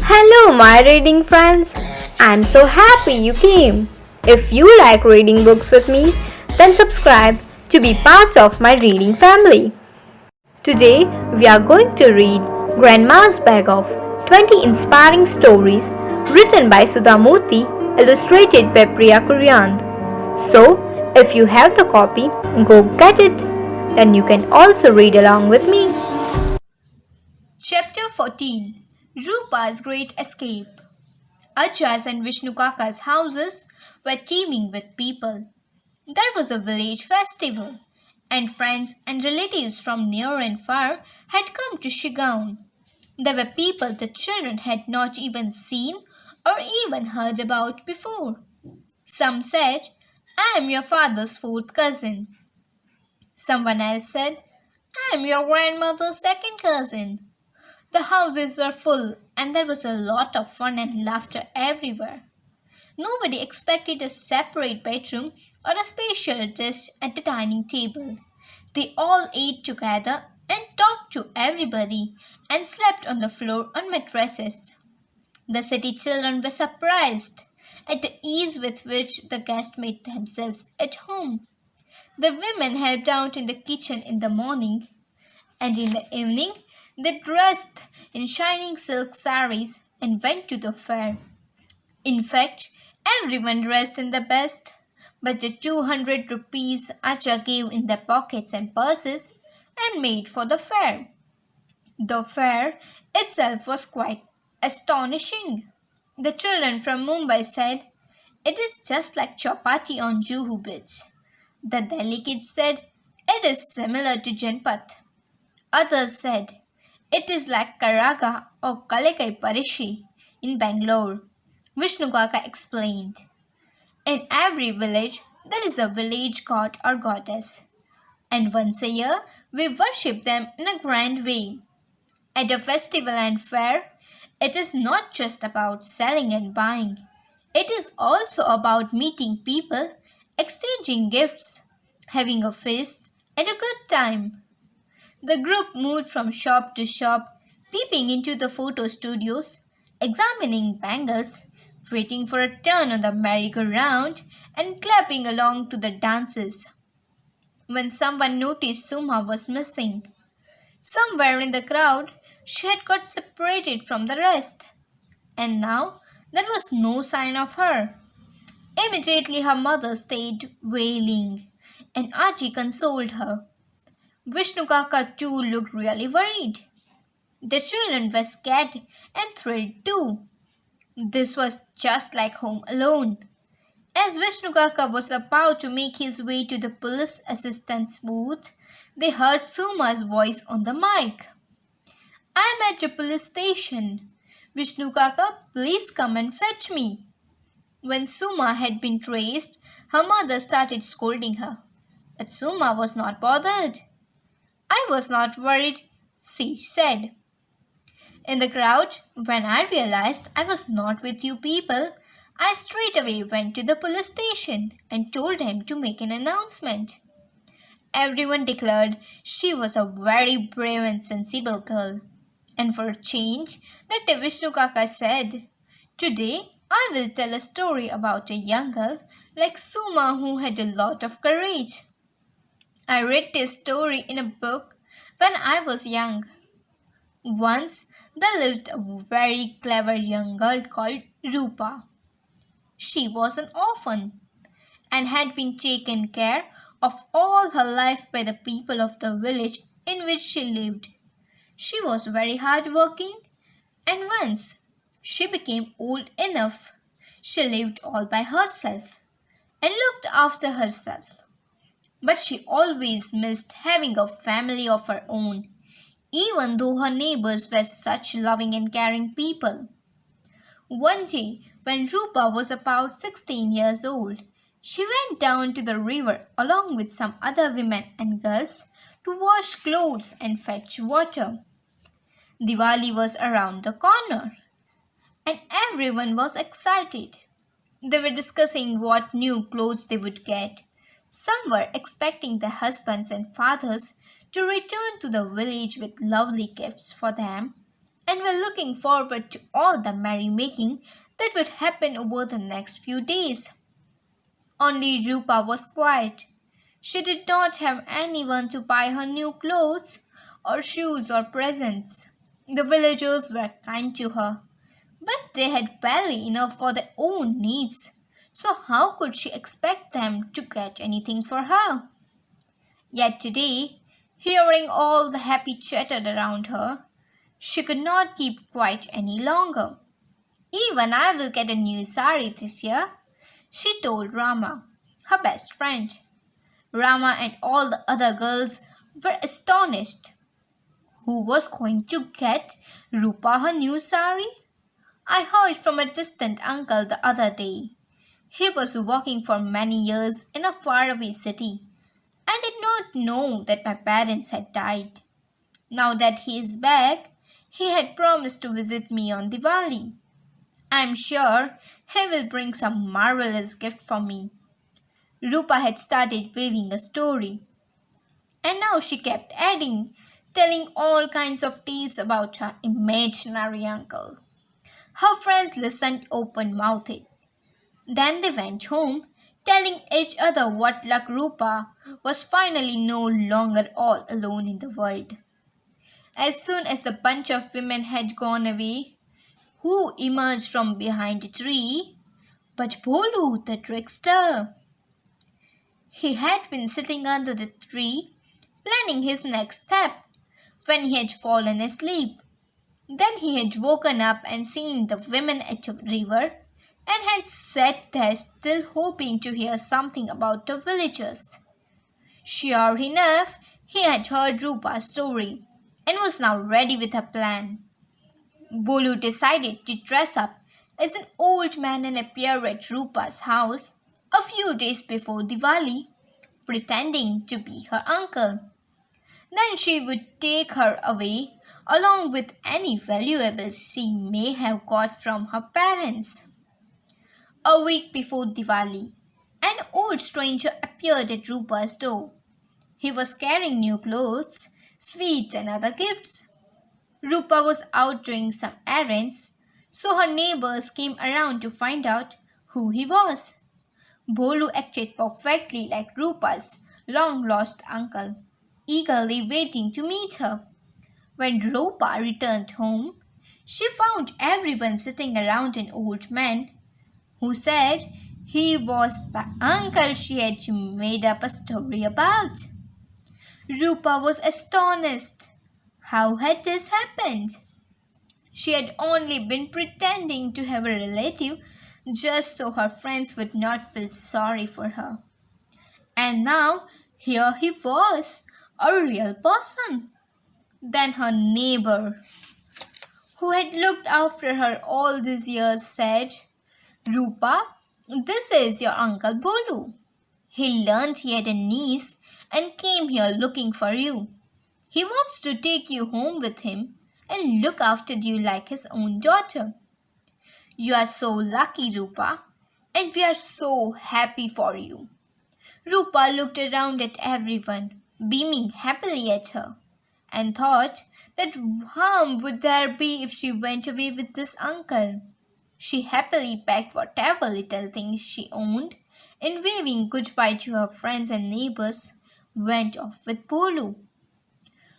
Hello, my reading friends. I'm so happy you came. If you like reading books with me, then subscribe to be part of my reading family. Today, we are going to read Grandma's Bag of 20 Inspiring Stories written by Sudha Murty, illustrated by Priya Kuriyan. So, if you have the copy, go get it. Then you can also read along with me. Chapter 14 Roopa's Great Escape. Acha's and Vishnu Kaka's houses were teeming with people. There was a village festival, and friends and relatives from near and far had come to Shigaon. There were people the children had not even seen or even heard about before. Some said, "I am your father's fourth cousin." Someone else said, "I am your grandmother's second cousin." The houses were full, and there was a lot of fun and laughter everywhere. Nobody expected a separate bedroom or a special dish at the dining table. They all ate together and talked to everybody and slept on the floor on mattresses. The city children were surprised at the ease with which the guests made themselves at home. The women helped out in the kitchen in the morning, and in the evening they dressed in shining silk saris and went to the fair. In fact, everyone dressed in the best, but the 200 rupees Acha gave in their pockets and purses and made for the fair. The fair itself was quite astonishing. The children from Mumbai said, "It is just like chapati on Juhu Beach." The Delhi kids said, "It is similar to Janpat." Others said, "It is like Karaga or Kalekai Parishi in Bangalore." Vishnu Kaka explained, "In every village, there is a village god or goddess, and once a year we worship them in a grand way. At a festival and fair, it is not just about selling and buying. It is also about meeting people, exchanging gifts, having a feast, and a good time." The group moved from shop to shop, peeping into the photo studios, examining bangles, waiting for a turn on the merry-go-round, and clapping along to the dances. When someone noticed Suma was missing, somewhere in the crowd, she had got separated from the rest, and now there was no sign of her. Immediately her mother stayed wailing, and Aji consoled her. Vishnu Kaka too looked really worried. The children were scared and thrilled too. This was just like Home Alone. As Vishnu Kaka was about to make his way to the police assistant's booth, they heard Suma's voice on the mic. "I am at the police station. Vishnu Kaka, please come and fetch me." When Suma had been traced, her mother started scolding her. But Suma was not bothered. "I was not worried," she said. "In the crowd, when I realized I was not with you people, I straightaway went to the police station and told them to make an announcement." Everyone declared she was a very brave and sensible girl. And for a change, the Vishnu Kaka said, "Today I will tell a story about a young girl like Suma who had a lot of courage. I read this story in a book when I was young. Once there lived a very clever young girl called Roopa. She was an orphan and had been taken care of all her life by the people of the village in which she lived. She was very hardworking, and once she became old enough, she lived all by herself and looked after herself. But she always missed having a family of her own, even though her neighbors were such loving and caring people. One day, when Roopa was about 16 years old, she went down to the river along with some other women and girls to wash clothes and fetch water. Diwali was around the corner, and everyone was excited. They were discussing what new clothes they would get. Some were expecting their husbands and fathers to return to the village with lovely gifts for them, and were looking forward to all the merrymaking that would happen over the next few days. Only Roopa was quiet. She did not have anyone to buy her new clothes or shoes or presents. The villagers were kind to her, but they had barely enough for their own needs. So how could she expect them to get anything for her? Yet today, hearing all the happy chatter around her, she could not keep quiet any longer. Even I will get a new sari this year, she told Rama, her best friend. Rama and all the other girls were astonished. Who was going to get Roopa her new sari? I heard from a distant uncle the other day. He was working for many years in a faraway city and did not know that my parents had died. Now that he is back, he had promised to visit me on Diwali. I am sure he will bring some marvelous gift for me. Roopa had started weaving a story, and now she kept adding, telling all kinds of tales about her imaginary uncle. Her friends listened open-mouthed. Then they went home, telling each other what luck Roopa was finally no longer all alone in the world. As soon as the bunch of women had gone away, who emerged from behind a tree? But Bolu, the trickster. He had been sitting under the tree, planning his next step, when he had fallen asleep. Then he had woken up and seen the women at the river and had sat there still hoping to hear something about the villagers. Sure enough, he had heard Roopa's story and was now ready with a plan. Bolu decided to dress up as an old man and appear at Roopa's house a few days before Diwali, pretending to be her uncle. Then she would take her away along with any valuables she may have got from her parents. A week before Diwali, an old stranger appeared at Roopa's door. He was carrying new clothes, sweets and other gifts. Roopa was out doing some errands, so her neighbors came around to find out who he was. Bolu acted perfectly like Roopa's long-lost uncle, eagerly waiting to meet her. When Roopa returned home, she found everyone sitting around an old man who said he was the uncle she had made up a story about. Roopa was astonished. How had this happened? She had only been pretending to have a relative just so her friends would not feel sorry for her. And now here he was, a real person. Then her neighbor, who had looked after her all these years, said, Roopa, this is your Uncle Bolu. He learned he had a niece and came here looking for you. He wants to take you home with him and look after you like his own daughter. You are so lucky, Roopa, and we are so happy for you. Roopa looked around at everyone, beaming happily at her, and thought that harm would there be if she went away with this uncle. She happily packed whatever little things she owned and waving goodbye to her friends and neighbors, went off with Bolu.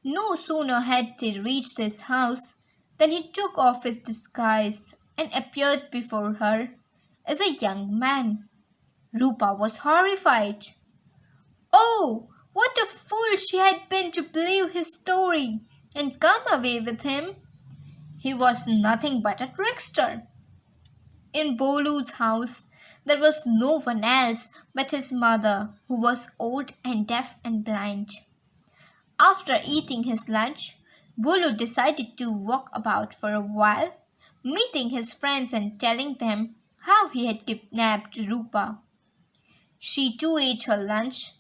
No sooner had they reached his house than he took off his disguise and appeared before her as a young man. Roopa was horrified. Oh, what a fool she had been to believe his story and come away with him. He was nothing but a trickster. In Bolu's house, there was no one else but his mother, who was old and deaf and blind. After eating his lunch, Bolu decided to walk about for a while, meeting his friends and telling them how he had kidnapped Roopa. She too ate her lunch,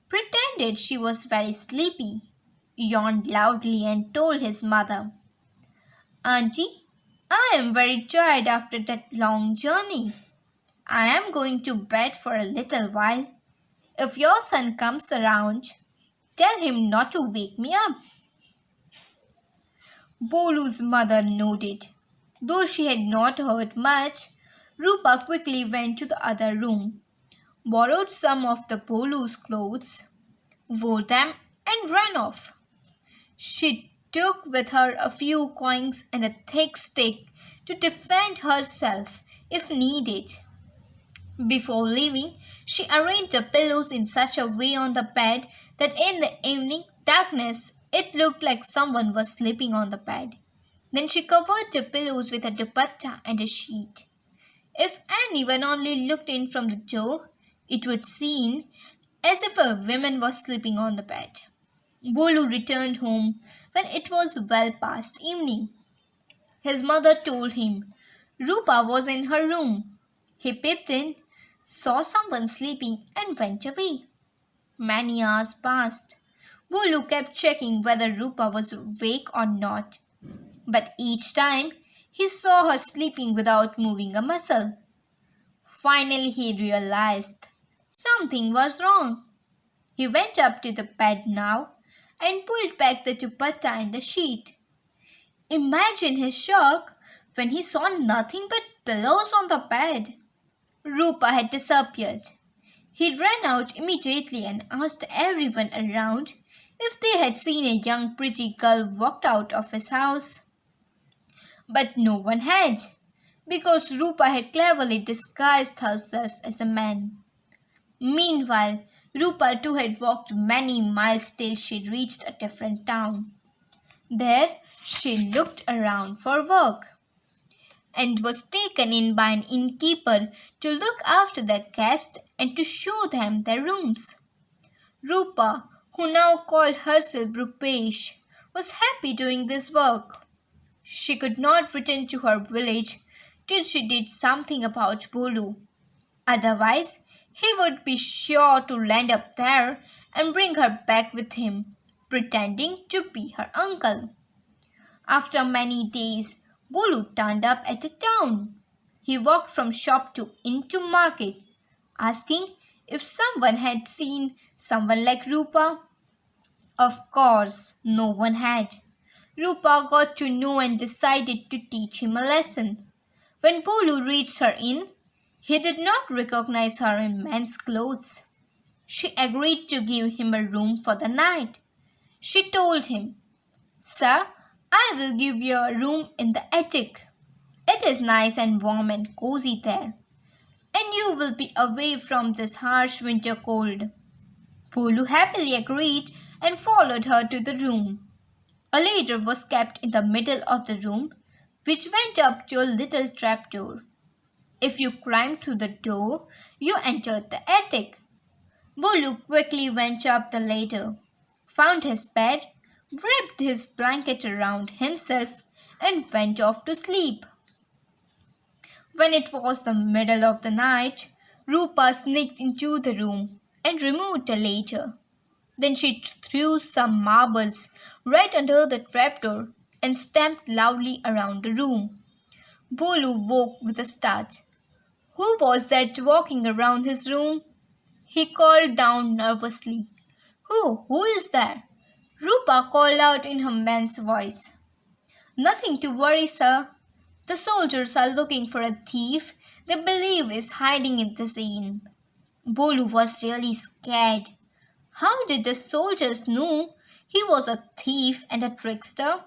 pretended she was very sleepy, yawned loudly and told his mother, Auntie, I am very tired after that long journey. I am going to bed for a little while. If your son comes around, tell him not to wake me up. Bolu's mother nodded. Though she had not heard much, Roopa quickly went to the other room, borrowed some of the Bolu's clothes, wore them, and ran off. She took with her a few coins and a thick stick to defend herself if needed. Before leaving, she arranged the pillows in such a way on the bed that in the evening darkness it looked like someone was sleeping on the bed. Then she covered the pillows with a dupatta and a sheet. If anyone only looked in from the door, it would seem as if a woman was sleeping on the bed. Bolu returned home when it was well past evening. His mother told him Rupa was in her room. He peeped in, saw someone sleeping, and went away. Many hours passed. Bolu kept checking whether Rupa was awake or not, but each time he saw her sleeping without moving a muscle. Finally, he realized something was wrong. He went up to the bed now and pulled back the dupatta and the sheet. Imagine his shock when he saw nothing but pillows on the bed. Rupa had disappeared. He ran out immediately and asked everyone around if they had seen a young pretty girl walked out of his house. But no one had, because Rupa had cleverly disguised herself as a man. Meanwhile, Rupa too had walked many miles till she reached a different town. There she looked around for work and was taken in by an innkeeper to look after their guests and to show them their rooms. Roopa, who now called herself Rupesh, was happy doing this work. She could not return to her village till she did something about Bolu. Otherwise, he would be sure to land up there and bring her back with him, pretending to be her uncle. After many days, Bolu turned up at the town. He walked from shop to inn to market, asking if someone had seen someone like Rupa. Of course, no one had. Rupa got to know and decided to teach him a lesson. When Bolu reached her inn, he did not recognize her in men's clothes. She agreed to give him a room for the night. She told him, "Sir, I will give you a room in the attic. It is nice and warm and cozy there, and you will be away from this harsh winter cold." Bolu happily agreed and followed her to the room. A ladder was kept in the middle of the room, which went up to a little trapdoor. If you climbed through the door, you entered the attic. Bolu quickly went up the ladder, found his bed, wrapped his blanket around himself, and went off to sleep. When it was the middle of the night, Rupa sneaked into the room and removed the ladder. Then she threw some marbles right under the trapdoor and stamped loudly around the room. Bolu woke with a start. Who was that walking around his room? He called down nervously. Who is there?" Rupa called out in her man's voice. "Nothing to worry, sir. The soldiers are looking for a thief they believe is hiding in this inn." Bolu was really scared. How did the soldiers know he was a thief and a trickster?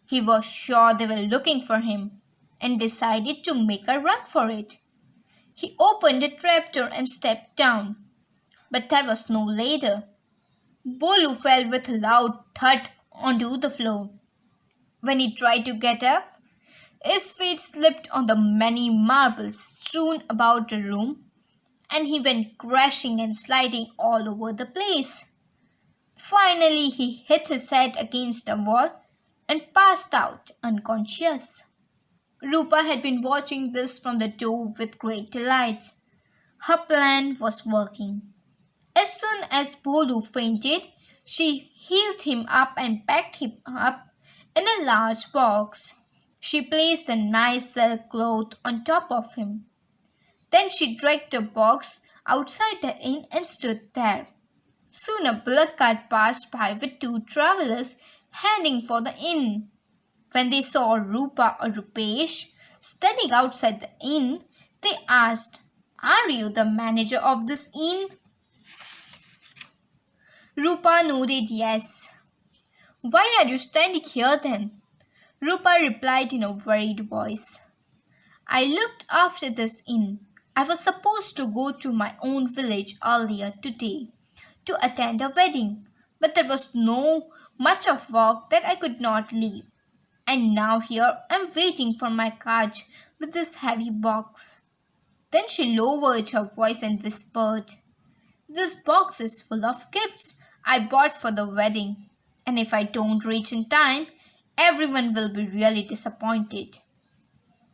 He was sure they were looking for him and decided to make a run for it. He opened the trapdoor and stepped down, but there was no ladder. Bolu fell with a loud thud onto the floor. When he tried to get up, his feet slipped on the many marbles strewn about the room, and he went crashing and sliding all over the place. Finally, he hit his head against a wall and passed out unconscious. Rupa had been watching this from the door with great delight. Her plan was working. As soon as Bolu fainted, she heaved him up and packed him up in a large box. She placed a nice silk cloth on top of him. Then she dragged the box outside the inn and stood there. Soon a bullock cart passed by with two travelers heading for the inn. When they saw Roopa or Rupesh standing outside the inn, they asked, "Are you the manager of this inn?" Roopa nodded yes. "Why are you standing here then?" Roopa replied in a worried voice. "I looked after this inn. I was supposed to go to my own village earlier today to attend a wedding, but there was no much of work that I could not leave. And now here I'm waiting for my cart with this heavy box." Then she lowered her voice and whispered, "This box is full of gifts I bought for the wedding, and if I don't reach in time, everyone will be really disappointed."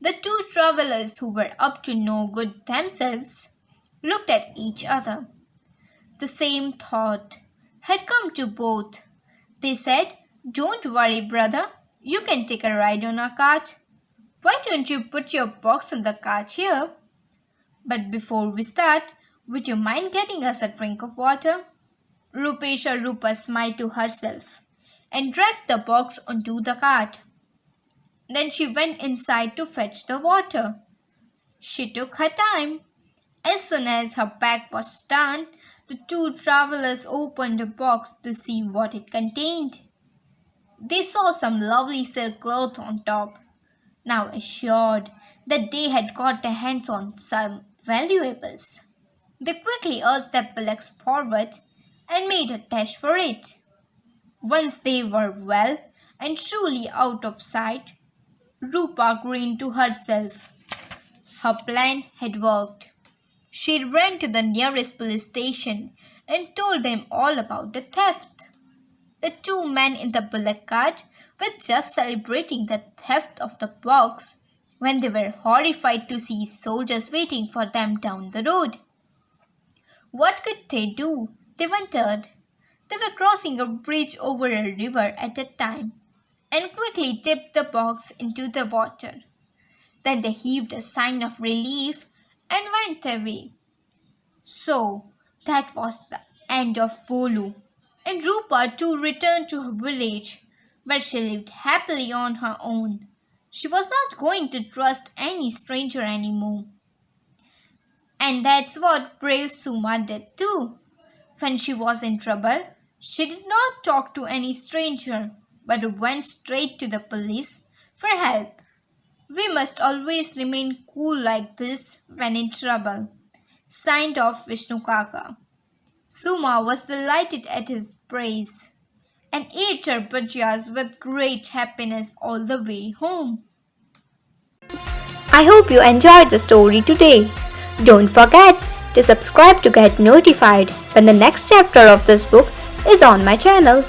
The two travelers, who were up to no good themselves, looked at each other. The same thought had come to both. They said, "Don't worry, brother. You can take a ride on our cart. Why don't you put your box on the cart here? But before we start, would you mind getting us a drink of water?" Rupesh or Roopa smiled to herself and dragged the box onto the cart. Then she went inside to fetch the water. She took her time. As soon as her back was turned, the two travelers opened the box to see what it contained. They saw some lovely silk cloth on top. Now assured that they had got their hands on some valuables, they quickly urged their bullocks forward and made a dash for it. Once they were well and truly out of sight, Roopa grinned to herself. Her plan had worked. She ran to the nearest police station and told them all about the theft. The two men in the bullock cart were just celebrating the theft of the box when they were horrified to see soldiers waiting for them down the road. What could they do? They wondered. They were crossing a bridge over a river at that time and quickly dipped the box into the water. Then they heaved a sign of relief and went away. So that was the end of Bolu, and Roopa too returned to her village, where she lived happily on her own. She was not going to trust any stranger anymore. And that's what brave Suma did too. When she was in trouble, she did not talk to any stranger, but went straight to the police for help. We must always remain cool like this when in trouble. Signed off, Vishnu Kaka. Suma was delighted at his praise and ate her bhajiyas with great happiness all the way home. I hope you enjoyed the story today. Don't forget to subscribe to get notified when the next chapter of this book is on my channel.